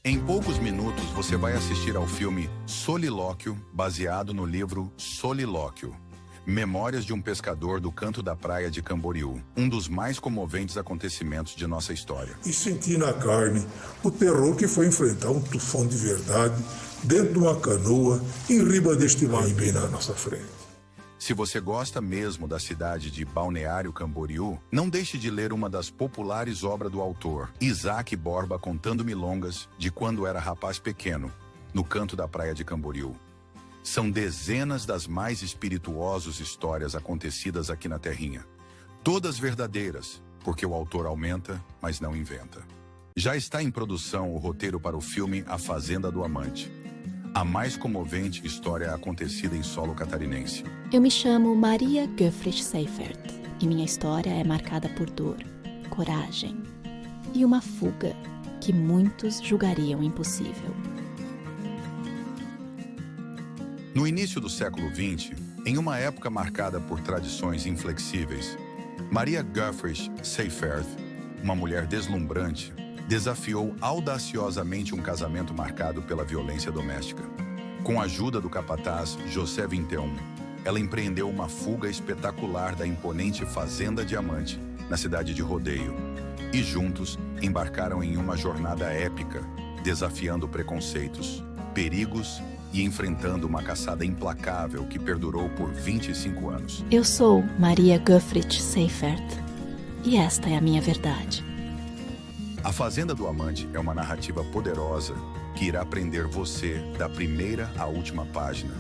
Em poucos minutos, você vai assistir ao filme Solilóquio, baseado no livro Solilóquio, Memórias de um Pescador do Canto da Praia de Camboriú, um dos mais comoventes acontecimentos de nossa história. E senti na carne o terror que foi enfrentar um tufão de verdade dentro de uma canoa em riba deste mar bem na nossa frente. Se você gosta mesmo da cidade de Balneário Camboriú, não deixe de ler uma das populares obras do autor, Isaac Borba, contando milongas de quando era rapaz pequeno, no canto da praia de Camboriú. São dezenas das mais espirituosas histórias acontecidas aqui na terrinha. Todas verdadeiras, porque o autor aumenta, mas não inventa. Já está em produção o roteiro para o filme A Fazenda do Amante, a mais comovente história acontecida em solo catarinense. Eu me chamo Maria Guffrich Seifert e minha história é marcada por dor, coragem e uma fuga que muitos julgariam impossível. No início do século XX, em uma época marcada por tradições inflexíveis, Maria Guffrich Seifert, uma mulher deslumbrante, desafiou audaciosamente um casamento marcado pela violência doméstica. Com a ajuda do capataz José 21, ela empreendeu uma fuga espetacular da imponente Fazenda Diamante, na cidade de Rodeio, e juntos embarcaram em uma jornada épica, desafiando preconceitos, perigos e enfrentando uma caçada implacável que perdurou por 25 anos. Eu sou Maria Guffrich Seifert e esta é a minha verdade. A Fazenda do Amante é uma narrativa poderosa que irá prender você da primeira à última página.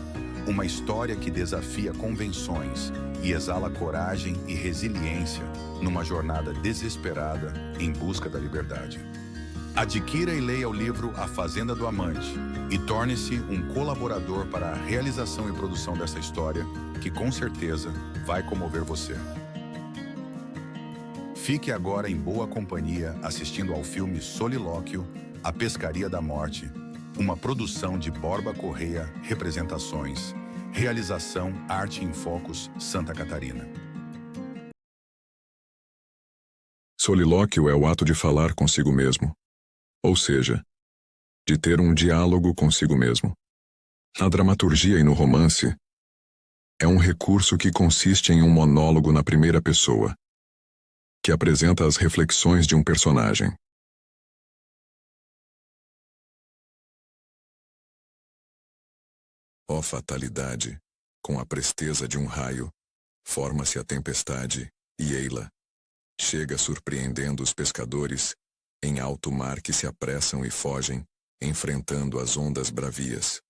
Uma história que desafia convenções e exala coragem e resiliência numa jornada desesperada em busca da liberdade. Adquira e leia o livro A Fazenda do Amante e torne-se um colaborador para a realização e produção dessa história que com certeza vai comover você. Fique agora em boa companhia assistindo ao filme Solilóquio, A Pescaria da Morte, uma produção de Borba Correia Representações. Realização Arte em Focus, Santa Catarina. Solilóquio é o ato de falar consigo mesmo, ou seja, de ter um diálogo consigo mesmo. Na dramaturgia e no romance, é um recurso que consiste em um monólogo na primeira pessoa, que apresenta as reflexões de um personagem. Ó fatalidade, com a presteza de um raio, forma-se a tempestade, e ei-la chega surpreendendo os pescadores, em alto mar que se apressam e fogem, enfrentando as ondas bravias.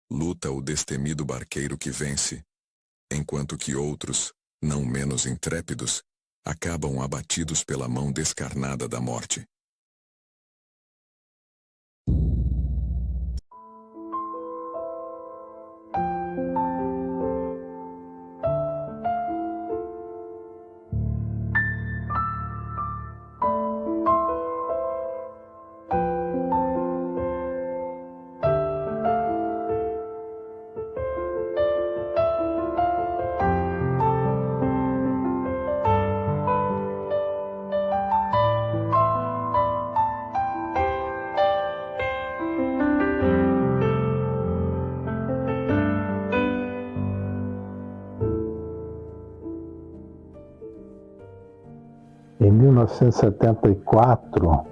Luta o destemido barqueiro que vence, enquanto que outros, não menos intrépidos, acabam abatidos pela mão descarnada da morte. Em 1974,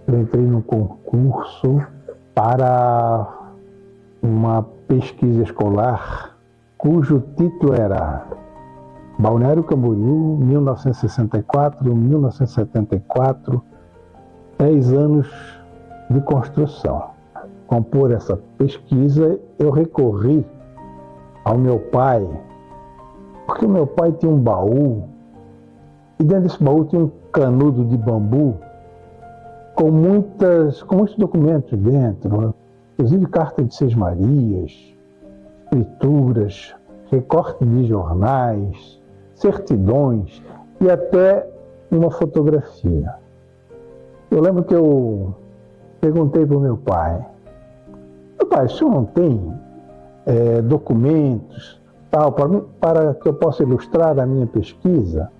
eu entrei num concurso para uma pesquisa escolar cujo título era Balneário Camboriú, 1964-1974, 10 anos de construção. Para compor essa pesquisa, eu recorri ao meu pai, porque o meu pai tinha um baú, e dentro desse baú tinha um canudo de bambu com muitos documentos dentro, inclusive carta de Seis Marias, escrituras, recorte de jornais, certidões e até uma fotografia. Eu lembro que eu perguntei para o meu pai, o senhor não tem documentos tal, para que eu possa ilustrar a minha pesquisa?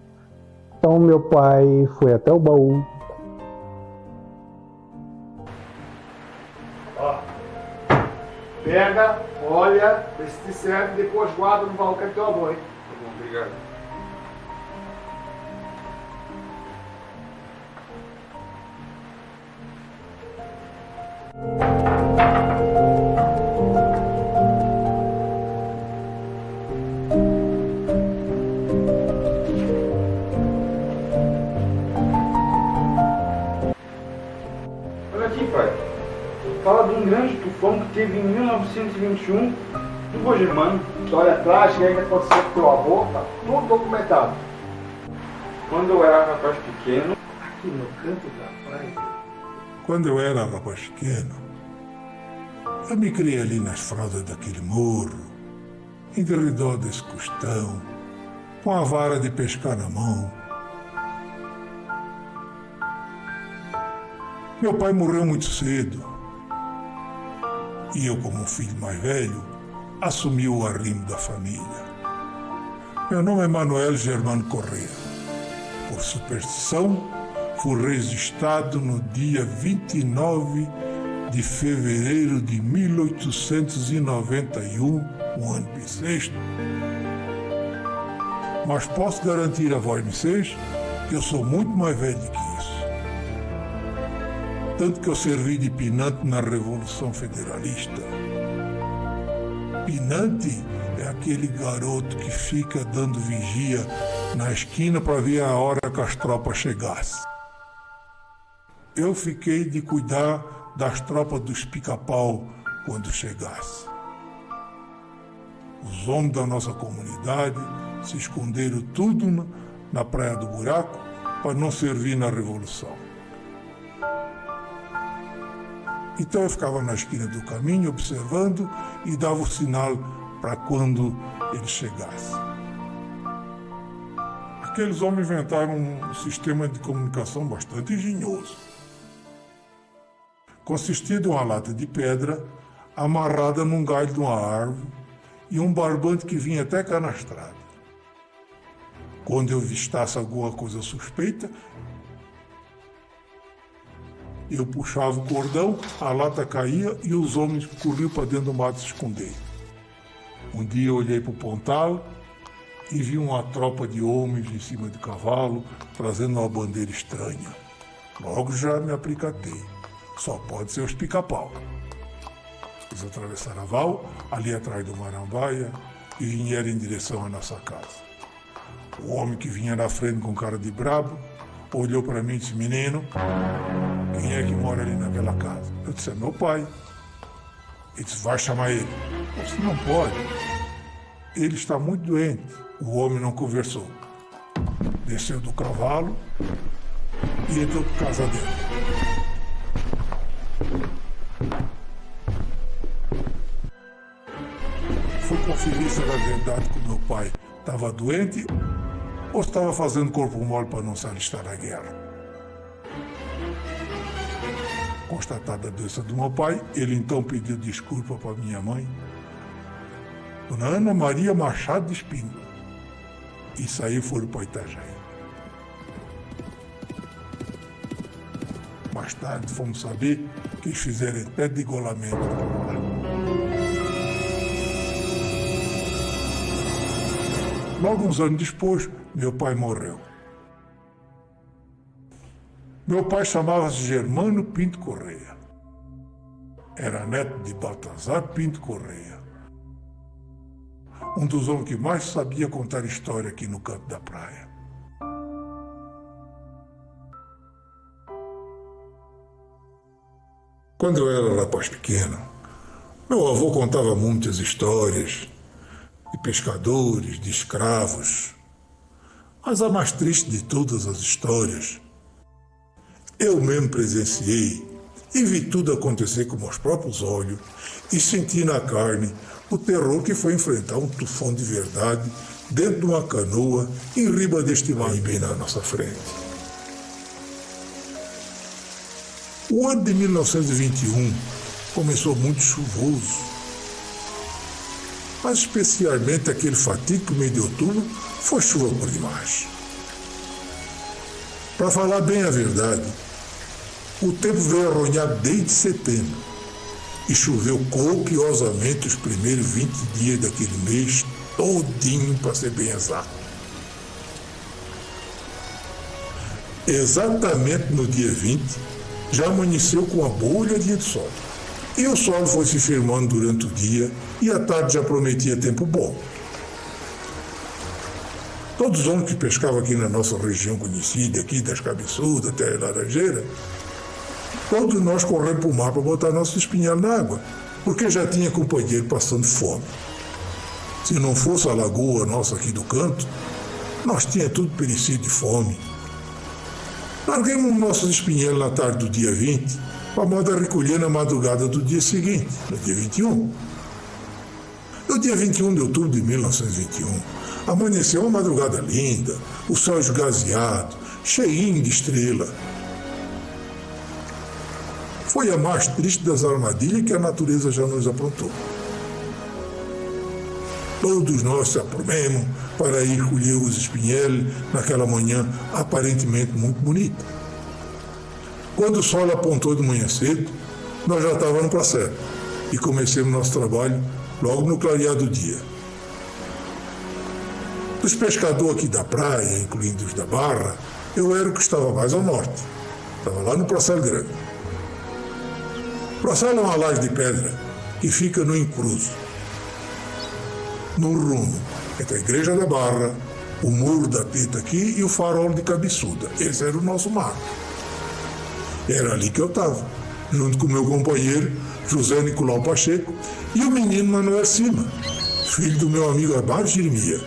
Então meu pai foi até o baú, Ó. Pega, olha, vê se te serve, depois guarda no baú que é teu avô, hein? Tá bom, obrigado. Olha aqui, pai. Fala de um grande tufão que teve em 1921 do vô Germano. História trágica aí que aconteceu com teu avô, tá tudo documentado. Quando eu era rapaz pequeno, aqui no canto da praia. Quando eu era rapaz pequeno, eu me criei ali nas fraldas daquele morro, em derredor desse costão, com a vara de pescar na mão. Meu pai morreu muito cedo e eu, como filho mais velho, assumi o arrimo da família. Meu nome é Manuel Germano Correia. Por superstição, fui registrado no dia 29 de fevereiro de 1891, um ano bissexto. Mas posso garantir a vocês que eu sou muito mais velho que isso. Tanto que eu servi de pinante na Revolução Federalista. Pinante é aquele garoto que fica dando vigia na esquina para ver a hora que as tropas chegassem. Eu fiquei de cuidar das tropas dos pica-pau quando chegasse. Os homens da nossa comunidade se esconderam tudo na Praia do Buraco para não servir na Revolução. Então eu ficava na esquina do caminho observando e dava o sinal para quando ele chegasse. Aqueles homens inventaram um sistema de comunicação bastante engenhoso. Consistia de uma lata de pedra amarrada num galho de uma árvore e um barbante que vinha até cá na estrada. Quando eu vistasse alguma coisa suspeita, eu puxava o cordão, a lata caía e os homens corriam para dentro do mato se esconder. Um dia eu olhei para o pontal e vi uma tropa de homens em cima de cavalo trazendo uma bandeira estranha. Logo já me apliquei. Só pode ser os pica-pau. Eles atravessaram a val, ali atrás do Marambaia, e vieram em direção à nossa casa. O homem que vinha na frente com cara de brabo olhou para mim e disse: menino, quem é que mora ali naquela casa? Eu disse: é meu pai. Ele disse: vai chamar ele. Eu disse: não pode. Ele está muito doente. O homem não conversou. Desceu do cavalo e entrou para casa dele. Fui conferir se era verdade que o meu pai estava doente ou estava fazendo corpo mole para não se alistar na guerra. Constatada a doença do meu pai, ele então pediu desculpa para minha mãe, Dona Ana Maria Machado de Espíndola, e saiu foram para Itajaí. Mais tarde fomos saber que eles fizeram até degolamento por lá. Logo uns anos depois, meu pai morreu. Meu pai chamava-se Germano Pinto Correia. Era neto de Baltazar Pinto Correia, um dos homens que mais sabia contar história aqui no canto da praia. Quando eu era rapaz pequeno, meu avô contava muitas histórias de pescadores, de escravos. Mas a mais triste de todas as histórias, eu mesmo presenciei e vi tudo acontecer com meus próprios olhos e senti na carne o terror que foi enfrentar um tufão de verdade dentro de uma canoa em riba deste mar bem na nossa frente. O ano de 1921 começou muito chuvoso, mas especialmente aquele fatídico mês de outubro foi chuva por demais. Para falar bem a verdade, o tempo veio arronhado desde setembro e choveu copiosamente os primeiros 20 dias daquele mês todinho, para ser bem exato. Exatamente no dia 20, já amanheceu com uma bolha de sol. E o sol foi se firmando durante o dia e à tarde já prometia tempo bom. Todos os homens que pescavam aqui na nossa região conhecida, aqui das Cabeçudas até a Laranjeira, todos nós corremos para o mar para botar nosso espinhal na água, porque já tinha companheiro passando fome. Se não fosse a lagoa nossa aqui do canto, nós tinha tudo perecido de fome. Larguemos nossos espinhelos na tarde do dia 20, para mandar recolher na madrugada do dia seguinte, no dia 21. No dia 21 de outubro de 1921, amanheceu uma madrugada linda, o céu esgazeado, cheinho de estrela. Foi a mais triste das armadilhas que a natureza já nos aprontou. Todos nós se aprumemos para ir colher os espinhelos naquela manhã aparentemente muito bonita. Quando o sol apontou de manhã cedo, nós já estávamos para a serra e comecemos nosso trabalho logo no clarear do dia. Dos pescadores aqui da praia, incluindo os da Barra, eu era o que estava mais ao norte. Estava lá no Processo Grande. O Processo é uma laje de pedra que fica no encruzo, no rumo entre a Igreja da Barra, o Muro da Teta aqui e o Farol de Cabeçuda. Esse era o nosso mar. Era ali que eu estava, junto com o meu companheiro José Nicolau Pacheco e o menino Manuel Cima, filho do meu amigo Amário Jeremias.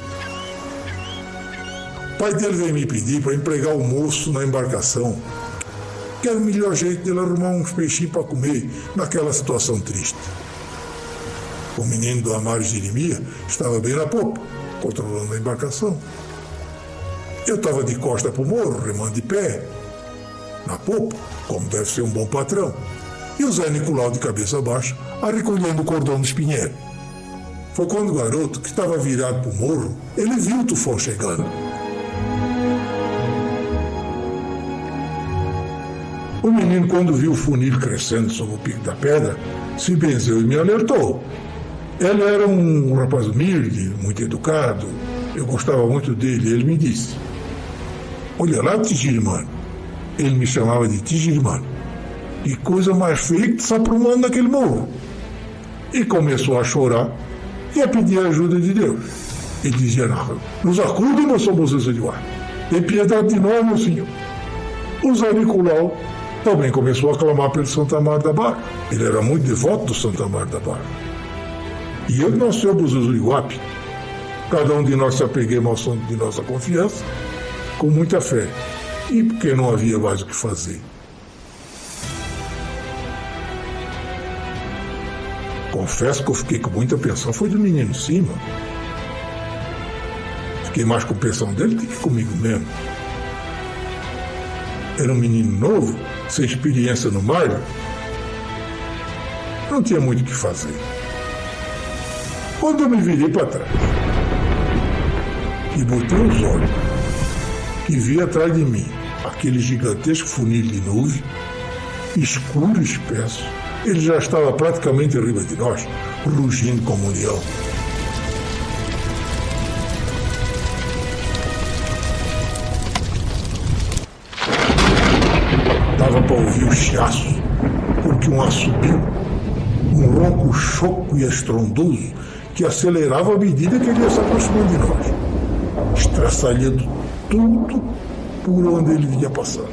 O pai dele veio me pedir para empregar o moço na embarcação, que era o melhor jeito dele arrumar uns peixinhos para comer naquela situação triste. O menino do Amário Jeremias estava bem na popa, controlando a embarcação. Eu estava de costa para o morro, remando de pé, na popa, como deve ser um bom patrão. E o Zé Nicolau de cabeça baixa, recolhendo o cordão do espinheiro. Foi quando o garoto, que estava virado para o morro, ele viu o tufão chegando. O menino, quando viu o funil crescendo sobre o pico da pedra, se benzeu e me alertou. Ele era um rapaz humilde, muito educado, eu gostava muito dele. Ele me disse: olha lá, Tigirimano. Ele me chamava de Tigirimano. Que coisa mais feia que se aprumando naquele morro. E começou a chorar e a pedir a ajuda de Deus. Ele dizia: nos acuda, meu São Moisés de Guarda. Tem piedade de nós, meu senhor. O Zé Nicolau também começou a clamar pelo Santo Amaro da Barra. Ele era muito devoto do Santo Amaro da Barra. E eu, nosso senhor Moisés de Guarda, cada um de nós se apeguemos ao santo de nossa confiança, com muita fé, e porque não havia mais o que fazer. Confesso que eu fiquei com muita pensão, foi do menino Cima. Fiquei mais com pensão dele do que comigo mesmo. Era um menino novo, sem experiência no mar, não tinha muito o que fazer. Quando eu me virei para trás e botei os olhos e vi atrás de mim aquele gigantesco funil de nuvem, escuro e espesso, ele já estava praticamente em riba de nós, rugindo como um leão. Dava para ouvir o chiaço, porque um assobio, um ronco choco e estrondoso, que acelerava à medida que ele ia se aproximando de nós, estraçalhando tudo por onde ele vinha passando.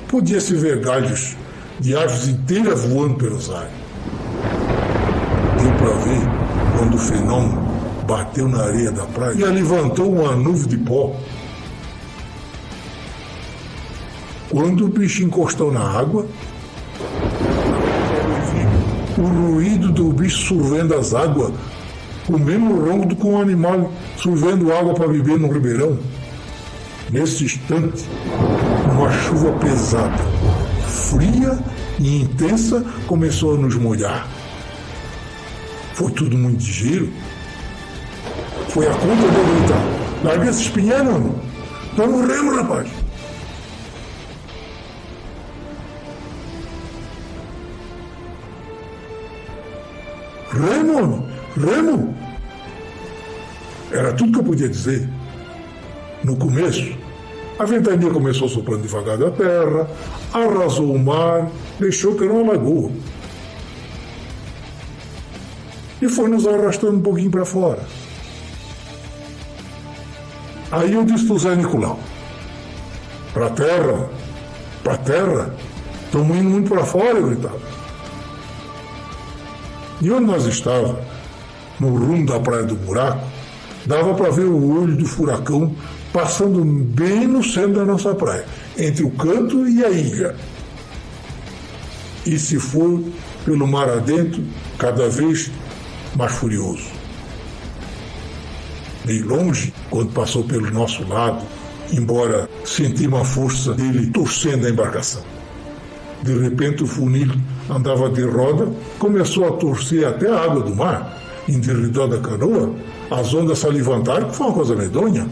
Podia-se ver galhos de árvores inteiras voando pelos ares. Deu para ver quando o fenômeno bateu na areia da praia e levantou uma nuvem de pó. Quando o bicho encostou na água, o ruído do bicho sorvendo as águas, o mesmo ronco com um animal sorvendo água para beber no ribeirão. Nesse instante, uma chuva pesada, fria e intensa começou a nos molhar. Foi tudo muito ligeiro. Foi a conta de eu gritar: larga esse espinheiro, mano. Nós morremos, rapaz. Remo, Remo! Era tudo que eu podia dizer. No começo, a ventania começou soprando devagar da terra, arrasou o mar, deixou que era uma lagoa. E foi nos arrastando um pouquinho para fora. Aí eu disse para o Zé Nicolau: para a terra, estamos indo muito para fora, eu gritava. E onde nós estávamos, no rumo da Praia do Buraco, dava para ver o olho do furacão passando bem no centro da nossa praia, entre o canto e a ilha. E se for pelo mar adentro, cada vez mais furioso. Meio longe, quando passou pelo nosso lado, embora sentimos a força dele torcendo a embarcação. De repente o funil andava de roda, começou a torcer até a água do mar, em derredor da canoa, as ondas se levantaram, que foi uma coisa medonha,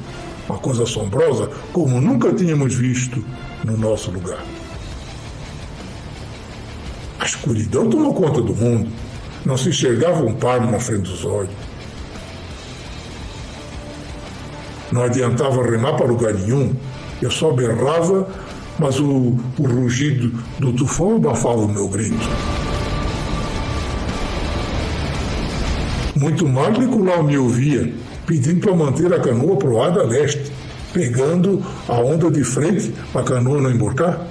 uma coisa assombrosa, como nunca tínhamos visto no nosso lugar. A escuridão tomou conta do mundo, não se enxergava um palmo na frente dos olhos. Não adiantava remar para lugar nenhum, eu só berrava, mas o rugido do tufão abafava o meu grito. Muito mal Nicolau me ouvia, pedindo para manter a canoa proada a leste, pegando a onda de frente para a canoa não emborcar.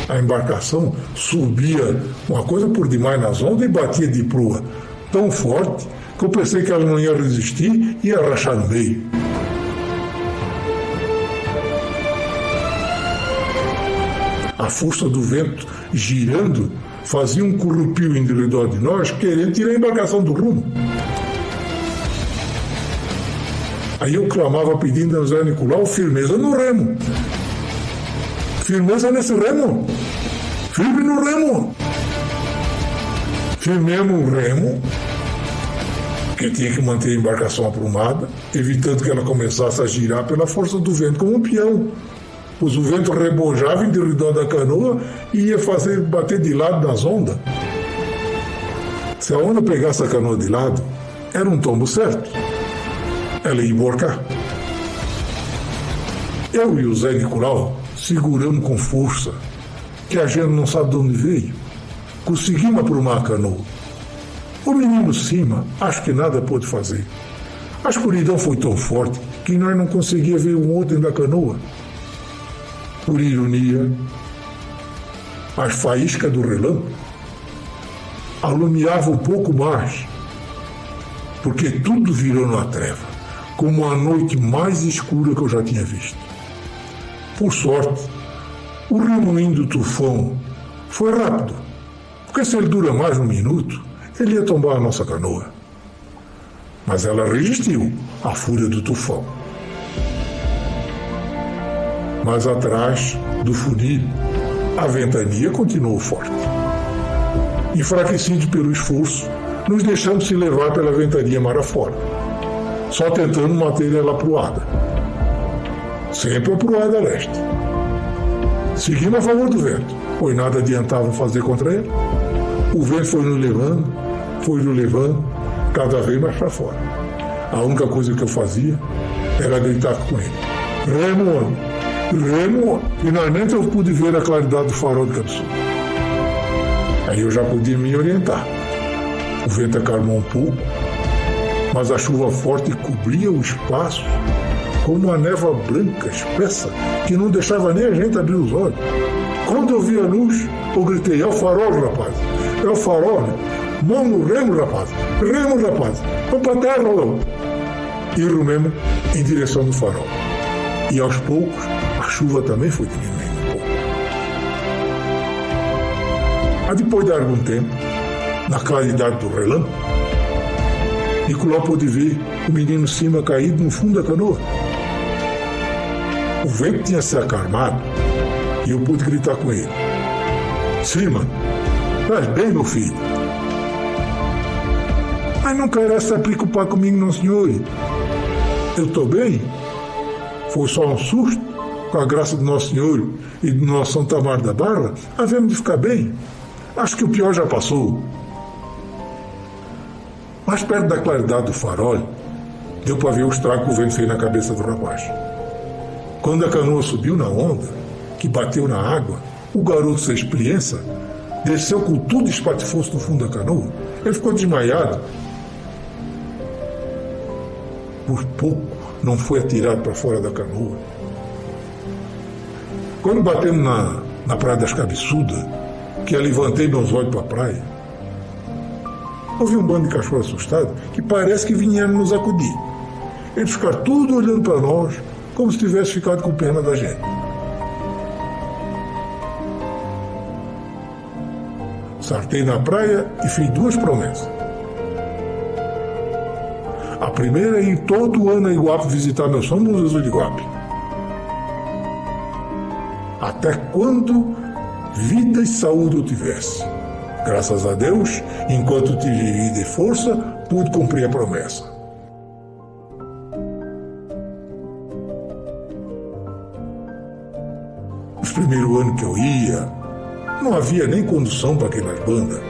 A embarcação subia uma coisa por demais nas ondas e batia de proa tão forte que eu pensei que ela não ia resistir e ia rachar no meio. A força do vento girando fazia um currupio em redor de nós, querendo tirar a embarcação do rumo. Aí eu clamava pedindo ao Zé Nicolau firmeza no remo. Firmeza nesse remo. Firme no remo. Firmemos o remo, que tinha que manter a embarcação aprumada, evitando que ela começasse a girar pela força do vento como um peão. Pois o vento rebojava em redor da canoa e ia fazer bater de lado nas ondas. Se a onda pegasse a canoa de lado, era um tombo certo. Ela ia emborcar. Eu e o Zé Nicolau seguramos com força, que a gente não sabe de onde veio. Conseguimos aprumar a canoa. O menino cima, acho que nada pôde fazer. A escuridão foi tão forte que nós não conseguíamos ver um outro dentro da canoa. Por ironia, as faíscas do relâmpago alumiavam um pouco mais, porque tudo virou numa treva, como a noite mais escura que eu já tinha visto. Por sorte, o remoinho do tufão foi rápido, porque se ele dura mais um minuto, ele ia tombar a nossa canoa. Mas ela resistiu à fúria do tufão. Mas atrás do funil, a ventania continuou forte. Enfraquecidos pelo esforço, nos deixamos se levar pela ventania mar afora, só tentando manter ela aproada. Sempre aproada a leste. Seguimos a favor do vento, pois nada adiantava fazer contra ele. O vento foi nos levando, cada vez mais para fora. A única coisa que eu fazia era gritar com ele: Remo! Remo! Finalmente eu pude ver a claridade do farol de Capsul. Aí eu já podia me orientar. O vento acalmou um pouco, mas a chuva forte cobria o espaço como uma névoa branca, espessa, que não deixava nem a gente abrir os olhos. Quando eu vi a luz, eu gritei: é o farol, rapaz! É o farol! Mão no remo, rapaz! Remo, rapaz! Vamos para a terra, não! E rumemos em direção do farol. E aos poucos, a chuva também foi diminuindo um pouco. Mas depois de algum tempo, na claridade do relâmpago, Nicolau pôde ver o menino cima caído no fundo da canoa. O vento tinha se acalmado e eu pude gritar com ele: Cima, estás bem, meu filho? Mas não queira se preocupar comigo, não, senhor. Eu estou bem. Foi só um susto. Com a graça do Nosso Senhor e do nosso Santa Mar da Barra, havemos de ficar bem. Acho que o pior já passou. Mais perto da claridade do farol, deu para ver o estrago que o vento fez na cabeça do rapaz. Quando a canoa subiu na onda, que bateu na água, o garoto, sem experiência, desceu com tudo espatifou-se no fundo da canoa. Ele ficou desmaiado. Por pouco não foi atirado para fora da canoa. Quando batemos na Praia das Cabeçudas, que eu levantei meus olhos para a praia, houve um bando de cachorro assustado que parece que vieram nos acudir. Eles ficaram tudo olhando para nós, como se tivesse ficado com pena da gente. Saltei na praia e fiz 2 promessas. A primeira é ir todo ano a Iguape visitar meu São Bom Jesus de Iguape. Até quando vida e saúde eu tivesse. Graças a Deus, enquanto tive vida e força, pude cumprir a promessa. Os primeiros anos que eu ia, não havia nem condução para aquelas bandas.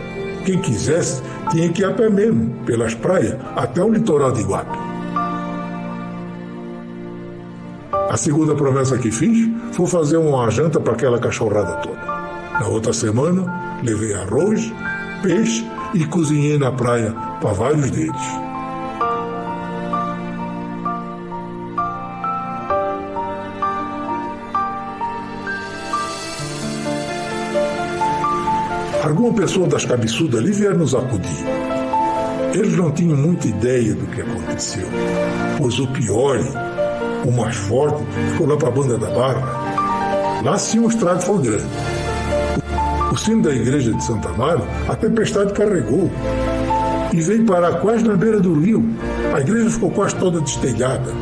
Quem quisesse tinha que ir a pé mesmo, pelas praias, até o litoral de Iguape. A segunda promessa que fiz foi fazer uma janta para aquela cachorrada toda. Na outra semana, levei arroz, peixe e cozinhei na praia para vários deles. Alguma pessoa das cabeçudas ali vieram nos acudir. Eles não tinham muita ideia do que aconteceu, pois o pior, o mais forte, ficou lá para a Banda da Barra. Lá sim o estrago foi grande. O sino da igreja de Santa Amaro, a tempestade carregou e veio parar quase na beira do rio. A igreja ficou quase toda destelhada.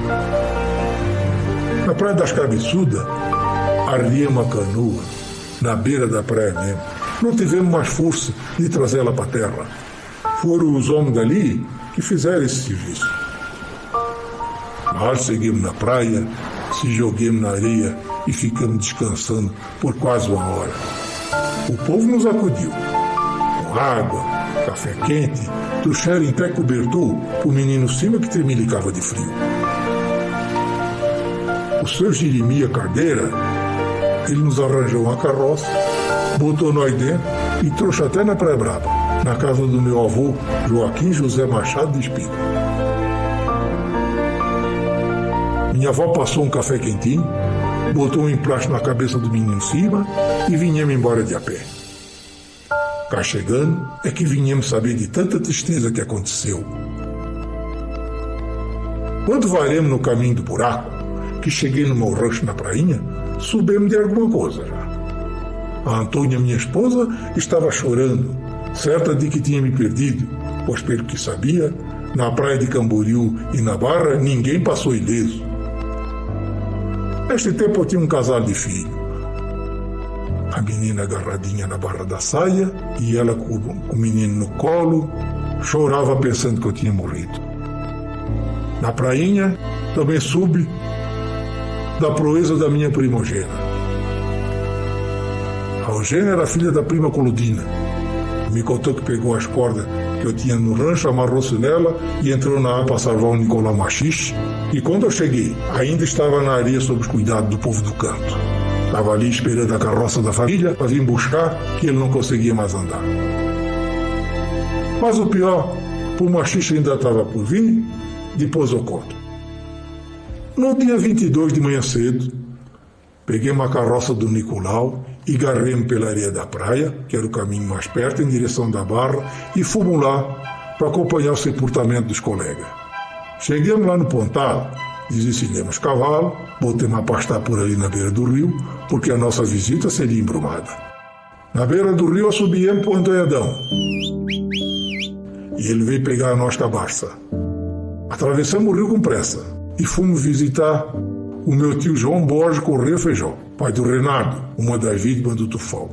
Na Praia das Cabeçudas, ardia uma canoa, na beira da praia mesmo. Não tivemos mais força de trazê-la para a terra. Foram os homens dali que fizeram esse serviço. Nós seguimos na praia, se joguemos na areia e ficamos descansando por quase 1 hora. O povo nos acudiu, com água, café quente, trouxeram até cobertor para o menino Cima que tremilicava de frio. O seu Jeremias Cardeira, ele nos arranjou uma carroça, botou nós dentro e trouxe até na Praia Brava, na casa do meu avô, Joaquim José Machado de Espírito. Minha avó passou um café quentinho, botou um emplasto na cabeça do menino Cima e vinhamos embora de a pé. Cá chegando é que vinhamos saber de tanta tristeza que aconteceu. Quando varemos no caminho do buraco, que cheguei no meu rancho na prainha, soubemos de alguma coisa já. A Antônia, minha esposa, estava chorando, certa de que tinha me perdido, pois pelo que sabia, na praia de Camboriú e na Barra ninguém passou ileso. Neste tempo eu tinha um casal de filho. A menina agarradinha na barra da saia e ela com o menino no colo, chorava pensando que eu tinha morrido. Na prainha também soube da proeza da minha primogênita. A Eugênia era filha da prima Coludina. Me contou que pegou as cordas que eu tinha no rancho, amarrou-se nela e entrou na água para salvar o Nicolau Machixe. E quando eu cheguei, ainda estava na areia sob os cuidados do povo do canto. Estava ali esperando a carroça da família para vir buscar, que ele não conseguia mais andar. Mas o pior, o Machixe ainda estava por vir, depois eu conto. No dia 22 de manhã cedo, peguei uma carroça do Nicolau e garrei-me pela areia da praia, que era o caminho mais perto, em direção da Barra, e fomos lá para acompanhar o sepultamento dos colegas. Chegamos lá no Pontal, desencilhamos cavalo, botemos a pastar por ali na beira do rio, porque a nossa visita seria embrumada. Na beira do rio, subíamos para o Antonhadão. E ele veio pegar a nós com a barça. Atravessamos o rio com pressa e fomos visitar o meu tio João Borges Correia Feijó, pai do Renato, uma das vítimas do tufão.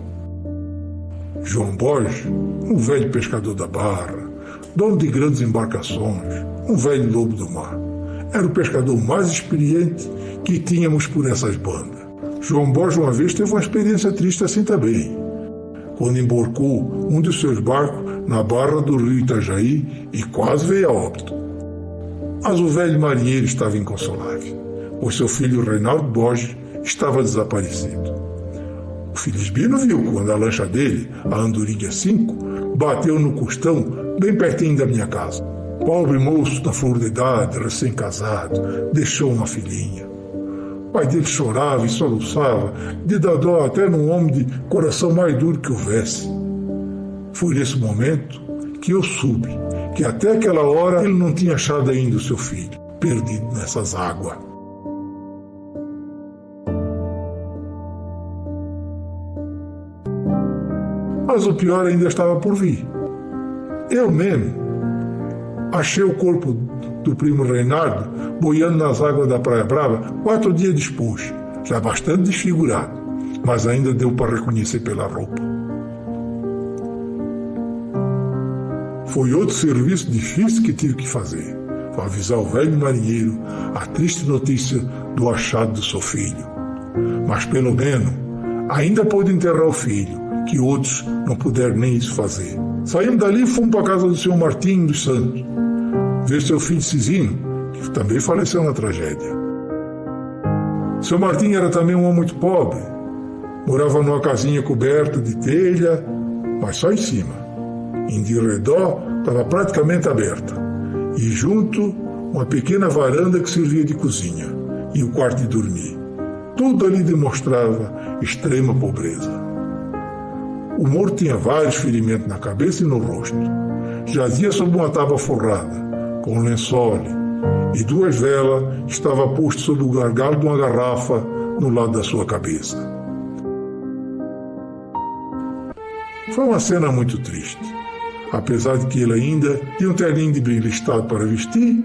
João Borges, um velho pescador da Barra, dono de grandes embarcações, um velho lobo do mar. Era o pescador mais experiente que tínhamos por essas bandas. João Borges uma vez teve uma experiência triste assim também. quando emborcou um dos seus barcos na barra do rio Itajaí e quase veio a óbito. Mas o velho marinheiro estava inconsolável, pois seu filho Reinaldo Borges estava desaparecido. O Felisbino viu quando a lancha dele, a Andorinha 5, bateu no costão bem pertinho da minha casa. Pobre moço da flor de idade, recém-casado, deixou uma filhinha. O pai dele chorava e soluçava, de dar dó até num homem de coração mais duro que houvesse. Foi nesse momento que eu soube que até aquela hora ele não tinha achado ainda o seu filho, perdido nessas águas. Mas o pior ainda estava por vir. Eu mesmo achei o corpo do primo Reinaldo boiando nas águas da Praia Brava 4 dias depois, já bastante desfigurado, mas ainda deu para reconhecer pela roupa. Foi outro serviço difícil que tive que fazer. Foi avisar o velho marinheiro a triste notícia do achado do seu filho. Mas pelo menos ainda pôde enterrar o filho, que outros não puderam nem isso fazer. Saímos dali e fomos para a casa do senhor Martinho dos Santos, ver seu filho Cizinho, que também faleceu na tragédia. Seu Martinho era também um homem muito pobre. Morava numa casinha coberta de telha, mas só em cima. Em de redor estava praticamente aberta. E junto, uma pequena varanda que servia de cozinha e o quarto de dormir. Tudo ali demonstrava extrema pobreza. O morto tinha vários ferimentos na cabeça e no rosto. Jazia sob uma tábua forrada, com um lençol, e 2 velas estavam postas sob o gargalo de uma garrafa no lado da sua cabeça. Foi uma cena muito triste, apesar de que ele ainda tinha um terninho de brilho listado para vestir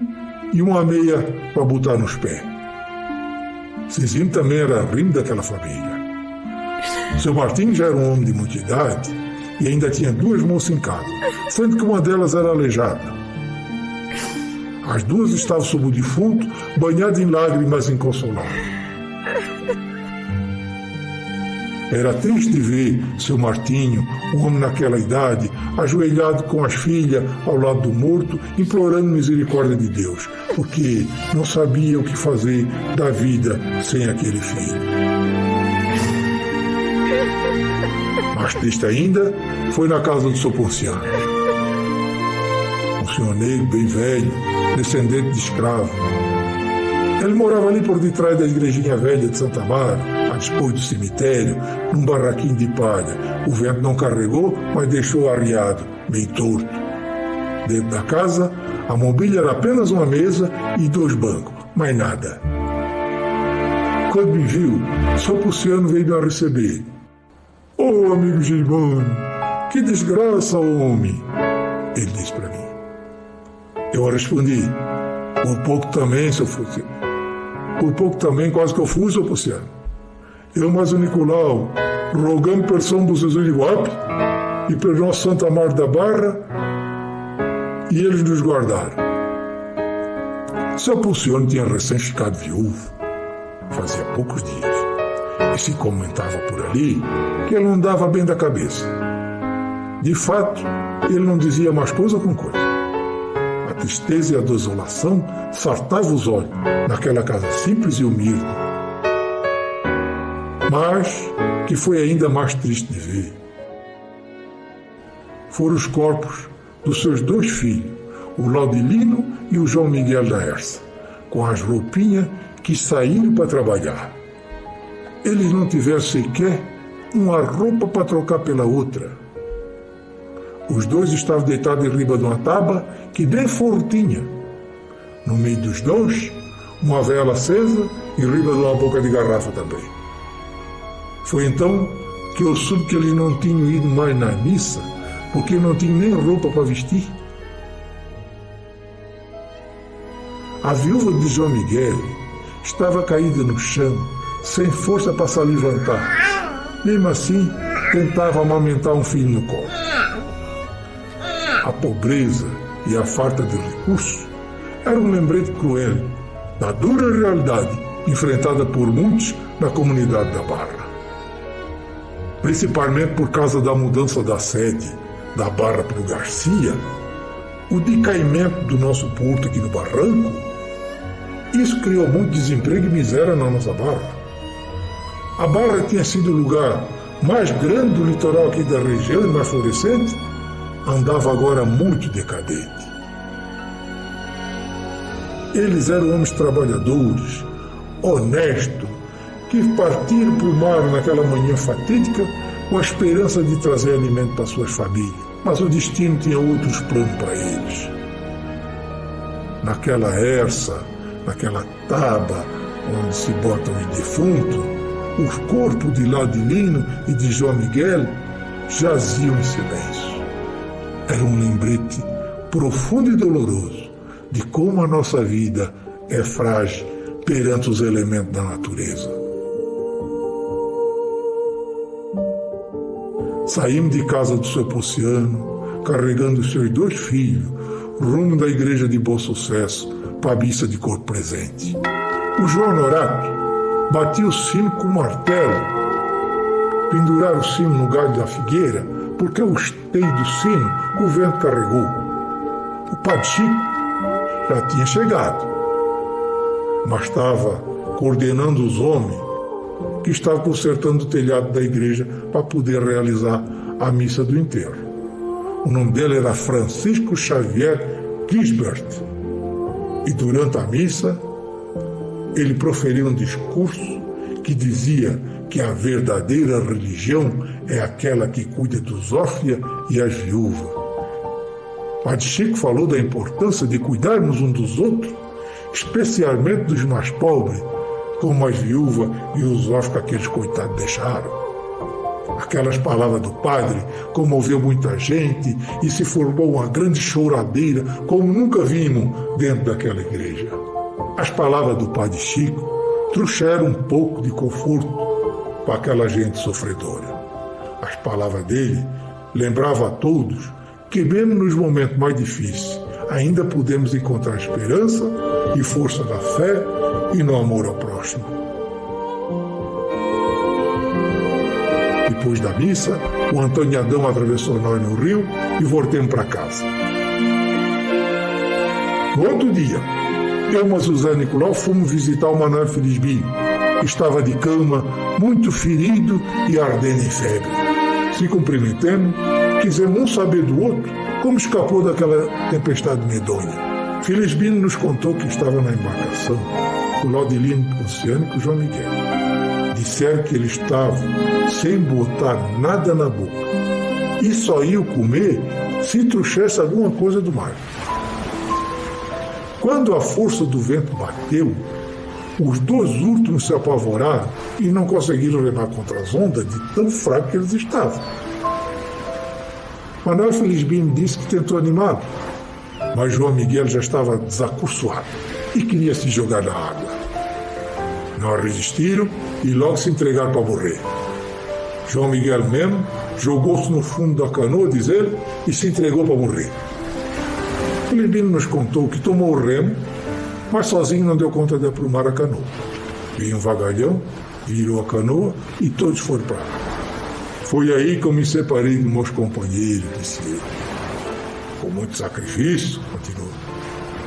e uma meia para botar nos pés. Cizinho também era rimo daquela família. Seu Martinho já era um homem de muita idade e ainda tinha 2 moças em casa, sendo que uma delas era aleijada. As 2 estavam sob o defunto, banhadas em lágrimas inconsoláveis. Era triste ver seu Martinho, um homem naquela idade, ajoelhado com as filhas ao lado do morto, implorando misericórdia de Deus, porque não sabia o que fazer da vida sem aquele filho. Mais triste ainda foi na casa do seu Ponciano. Um senhor negro bem velho, descendente de escravo. Ele morava ali por detrás da igrejinha velha de Santa Mara, a dispor do cemitério, num barraquinho de palha. O vento não carregou, mas deixou arriado, bem torto. Dentro da casa, a mobília era apenas uma mesa e 2 bancos, mais nada. Quando me viu, seu Ponciano veio me receber. "Ô, amigo Gilmano, que desgraça, homem!" Ele disse para mim. Eu respondi: "Por pouco também, seu Ponciano. Por pouco também, quase que eu fui, seu Ponciano. Eu mais o Nicolau, rogamos pelo São Bucezu de Guape e pelo nosso Santa Mar da Barra, e eles nos guardaram." Seu Ponciano tinha recém ficado viúvo, fazia poucos dias. E se comentava por ali que ele não dava bem da cabeça. De fato, ele não dizia mais coisa com coisa. A tristeza e a desolação saltavam os olhos naquela casa simples e humilde. Mas, que foi ainda mais triste de ver, foram os corpos dos seus 2 filhos, o Laudilino e o João Miguel da Herça, com as roupinhas que saíram para trabalhar. Eles não tiveram sequer uma roupa para trocar pela outra. Os 2 estavam deitados em riba de uma tábua que nem forro tinha. No meio dos 2, uma vela acesa e riba de uma boca de garrafa também. Foi então que eu soube que eles não tinham ido mais na missa, porque não tinham nem roupa para vestir. A viúva de João Miguel estava caída no chão, sem força para se levantar. Mesmo assim, tentava amamentar um filho no colo. A pobreza e a falta de recursos era um lembrete cruel da dura realidade enfrentada por muitos na comunidade da Barra. principalmente por causa da mudança da sede da Barra para o Garcia, o decaimento do nosso porto aqui no Barranco, isso criou muito desemprego e miséria na nossa Barra. A Barra tinha sido o lugar mais grande do litoral aqui da região e mais florescente, andava agora muito decadente. Eles eram homens trabalhadores, honestos, que partiram para o mar naquela manhã fatídica com a esperança de trazer alimento para suas famílias. Mas o destino tinha outros planos para eles. Naquela herça, naquela taba onde se botam os defuntos, os corpos de Ladilino e de João Miguel jaziam em silêncio. Era um lembrete profundo e doloroso de como a nossa vida é frágil perante os elementos da natureza. Saímos de casa do seu Pociano, carregando os seus 2 filhos, rumo da igreja de Bom Sucesso, para a missa de corpo presente. O João Honorato batia o sino com o martelo, penduraram o sino no galho da figueira, porque o esteio do sino o vento carregou. O Padre Chico já tinha chegado, mas estava coordenando os homens que estavam consertando o telhado da igreja para poder realizar a missa do enterro. O nome dele era Francisco Xavier Gisbert. E durante a missa, ele proferiu um discurso que dizia que a verdadeira religião é aquela que cuida dos órfãos e as viúvas. Padre Chico falou da importância de cuidarmos uns dos outros, especialmente dos mais pobres, como as viúvas e os órfãos que aqueles coitados deixaram. Aquelas palavras do padre comoveu muita gente e se formou uma grande choradeira como nunca vimos dentro daquela igreja. As palavras do Padre Chico trouxeram um pouco de conforto para aquela gente sofredora. As palavras dele lembravam a todos que mesmo nos momentos mais difíceis ainda podemos encontrar esperança e força na fé e no amor ao próximo. Depois da missa, o Antônio Adão atravessou nós no rio e voltemos para casa. No outro dia, eu e a Suzana Nicolau fomos visitar o Manuel Felisbino, que estava de cama, muito ferido e ardendo em febre. Se cumprimentamos, quisemos um saber do outro como escapou daquela tempestade medonha. Felisbino nos contou que estava na embarcação com o Laudilino Ponciano e com o João Miguel. Disseram que eles estavam sem botar nada na boca e só iam comer se trouxesse alguma coisa do mar. Quando a força do vento bateu, os 2 últimos se apavoraram e não conseguiram remar contra as ondas de tão fraco que eles estavam. Manuel Felisbino disse que tentou animá-lo, mas João Miguel já estava desacursoado e queria se jogar na água. Não resistiram e logo se entregaram para morrer. João Miguel mesmo jogou-se no fundo da canoa, diz ele, e se entregou para morrer. Felisbino nos contou que tomou o remo, mas sozinho não deu conta de aprumar a canoa. Veio um vagalhão, virou a canoa e todos foram para lá. Foi aí que eu me separei dos meus companheiros, disse ele. Com muito sacrifício, continuou.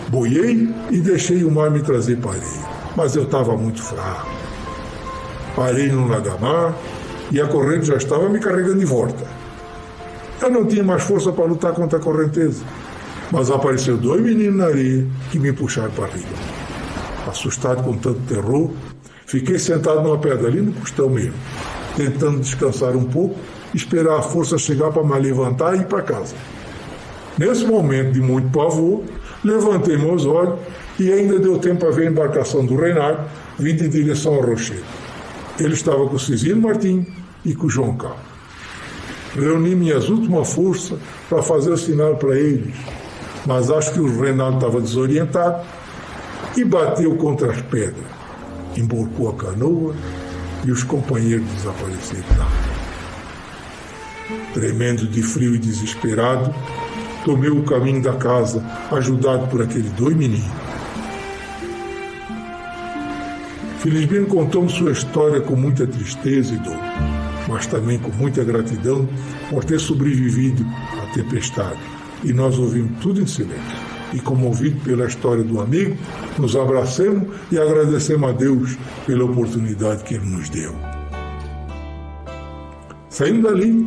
Boiei e deixei o mar me trazer para ele, mas eu estava muito fraco. Parei num lagamar e a corrente já estava me carregando de volta. Eu não tinha mais força para lutar contra a correnteza, mas apareceu 2 meninos na areia que me puxaram para riba. Assustado com tanto terror, fiquei sentado numa pedra ali no costão mesmo, tentando descansar um pouco, esperar a força chegar para me levantar e ir para casa. Nesse momento de muito pavor, levantei meus olhos e ainda deu tempo para ver a embarcação do Reinaldo vindo em direção ao Rochedo. Ele estava com o Cisino Martim e com o João Carlos. Reuni minhas últimas forças para fazer o sinal para eles, mas acho que o Reinaldo estava desorientado e bateu contra as pedras, emborcou a canoa e os companheiros desapareceram lá. Tremendo de frio e desesperado, tomei o caminho da casa, ajudado por aqueles 2 meninos. Felisbino contou-me sua história com muita tristeza e dor. mas também com muita gratidão por ter sobrevivido à tempestade. E nós ouvimos tudo em silêncio. E comovido pela história do amigo, nos abracemos e agradecemos a Deus pela oportunidade que Ele nos deu. Saímos dali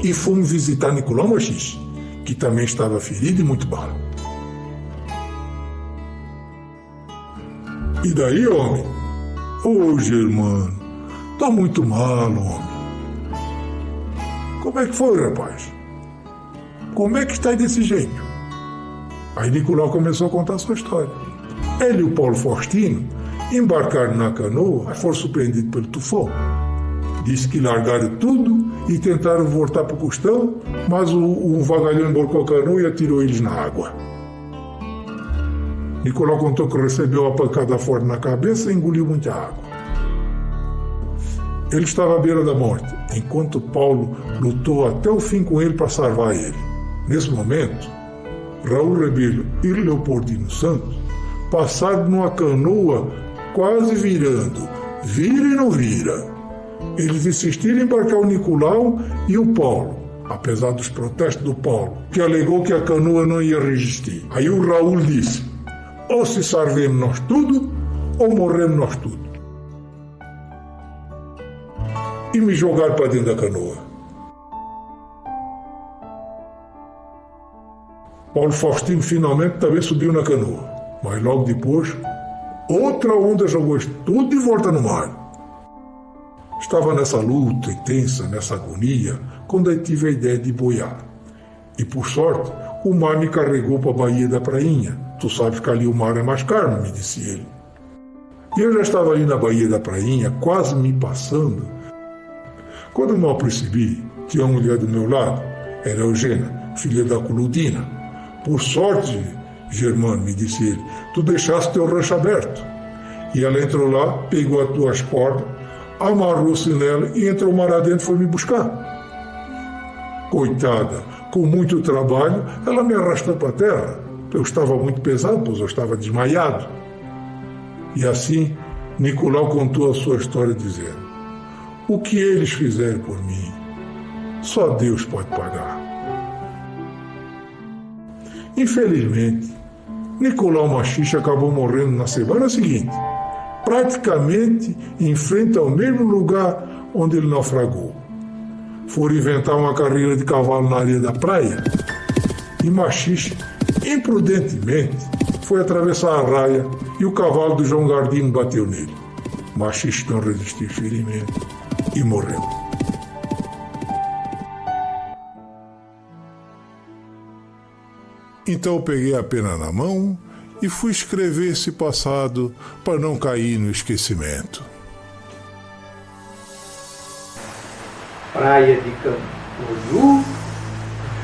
e fomos visitar Nicolau Machixe, que também estava ferido e muito mal. E daí, homem? Ô, Germano, tá muito mal, homem. Como é que foi, rapaz? Como é que está desse jeito? Aí Nicolau começou a contar a sua história. Ele e o Paulo Faustino embarcaram na canoa, mas foram surpreendidos pelo tufão. Disse que largaram tudo e tentaram voltar para o costão, mas um vagalhão embarcou a canoa e atirou eles na água. Nicolau contou que recebeu uma pancada forte na cabeça e engoliu muita água. Ele estava à beira da morte, enquanto Paulo lutou até o fim com ele para salvar ele. Nesse momento, Raul Rebelo e Leopoldino Santos passaram numa canoa quase virando. Vira e não vira. Eles insistiram em embarcar o Nicolau e o Paulo, apesar dos protestos do Paulo, que alegou que a canoa não ia resistir. Aí o Raul disse: ou se salvemos nós tudo, ou morremos nós tudo. E me jogaram para dentro da canoa. Paulo Faustino finalmente também subiu na canoa, mas logo depois, outra onda jogou tudo de volta no mar. Estava nessa luta intensa, nessa agonia, quando eu tive a ideia de boiar. E por sorte, o mar me carregou para a Baía da Prainha. Tu sabes que ali o mar é mais calmo, me disse ele. E eu já estava ali na Baía da Prainha, quase me passando. Quando mal percebi, tinha uma mulher do meu lado, era Eugênia, filha da Coludina. Por sorte, Germano, me disse ele, tu deixaste teu rancho aberto. E ela entrou lá, pegou as tuas cordas, amarrou-se nela e entrou mar adentro e foi me buscar. Coitada, com muito trabalho, ela me arrastou para a terra. Eu estava muito pesado, pois eu estava desmaiado. E assim, Nicolau contou a sua história dizendo: o que eles fizeram por mim, só Deus pode pagar. Infelizmente, Nicolau Machixe acabou morrendo na semana seguinte, praticamente em frente ao mesmo lugar onde ele naufragou. Foram inventar uma carreira de cavalo na areia da praia e Machixe, imprudentemente, foi atravessar a raia e o cavalo do João Gardino bateu nele. Machixe não resistiu ao ferimento e morreu. Então eu peguei a pena na mão e fui escrever esse passado para não cair no esquecimento. Praia de Camboriú,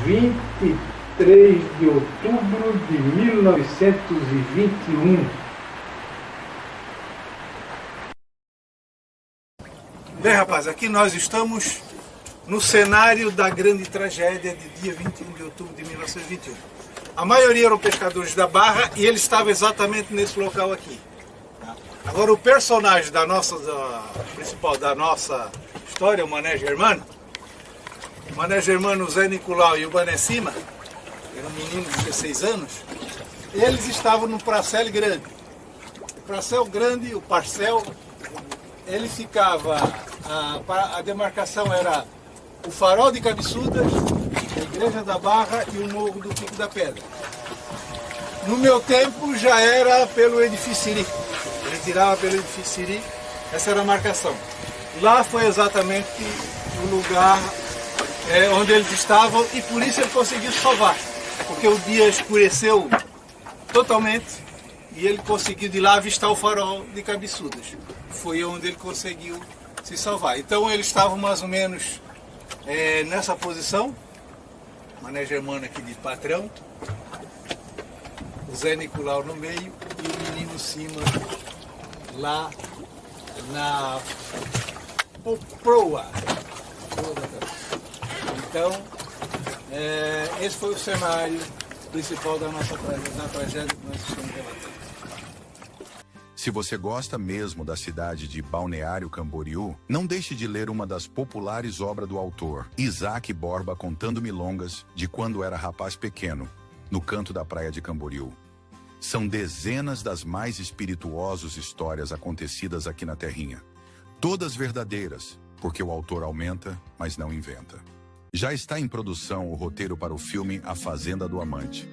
23 de outubro de 1921. Bem, rapaz, aqui nós estamos no cenário da grande tragédia de dia 21 de outubro de 1921. A maioria eram pescadores da Barra e ele estava exatamente nesse local aqui. Agora o personagem principal da nossa história, o Mané Germano, o Zé Nicolau e o Banessima, eram meninos de 16 anos, eles estavam no Parcel Grande. O Parcel Grande, o Parcel, ele ficava, a demarcação era o Farol de Cabeçudas, a Igreja da Barra e o Morro do Pico da Pedra. No meu tempo já era pelo Edifício Siri. Ele tirava pelo Edifício Siri, essa era a marcação. Lá foi exatamente o lugar onde eles estavam e por isso ele conseguiu salvar. Porque o dia escureceu totalmente e ele conseguiu de lá avistar o Farol de Cabeçudas. Foi onde ele conseguiu se salvar. Então eles estavam mais ou menos nessa posição. Mané Germano aqui de patrão, o Zé Nicolau no meio e o menino Cima lá na proa. Então, esse foi o cenário principal da nossa tragédia que nós estamos relatando. Se você gosta mesmo da cidade de Balneário Camboriú, não deixe de ler uma das populares obras do autor, Isaac Borba, contando milongas de quando era rapaz pequeno, no canto da praia de Camboriú. São dezenas das mais espirituosas histórias acontecidas aqui na terrinha. Todas verdadeiras, porque o autor aumenta, mas não inventa. Já está em produção o roteiro para o filme A Fazenda do Amante,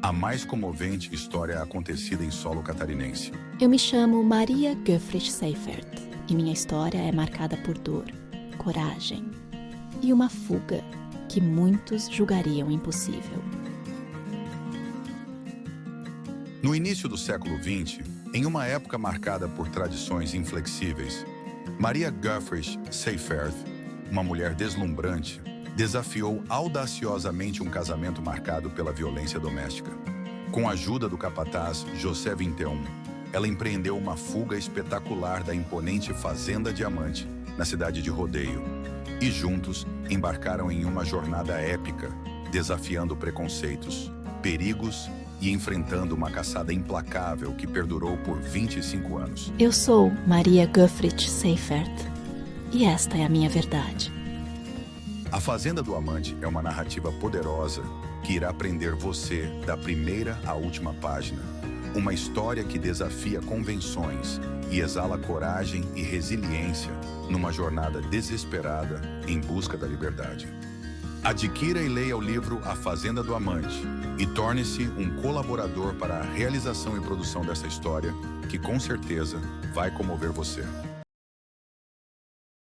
a mais comovente história acontecida em solo catarinense. Eu me chamo Maria Guffrich Seifert e minha história é marcada por dor, coragem e uma fuga que muitos julgariam impossível. No início do século XX, em uma época marcada por tradições inflexíveis, Maria Guffrich Seifert, uma mulher deslumbrante, desafiou audaciosamente um casamento marcado pela violência doméstica. Com a ajuda do capataz José 21, ela empreendeu uma fuga espetacular da imponente Fazenda Diamante, na cidade de Rodeio, e juntos embarcaram em uma jornada épica, desafiando preconceitos, perigos e enfrentando uma caçada implacável que perdurou por 25 anos. Eu sou Maria Guffrich Seifert e esta é a minha verdade. A Fazenda do Amante é uma narrativa poderosa que irá prender você da primeira à última página. Uma história que desafia convenções e exala coragem e resiliência numa jornada desesperada em busca da liberdade. Adquira e leia o livro A Fazenda do Amante e torne-se um colaborador para a realização e produção dessa história que com certeza vai comover você.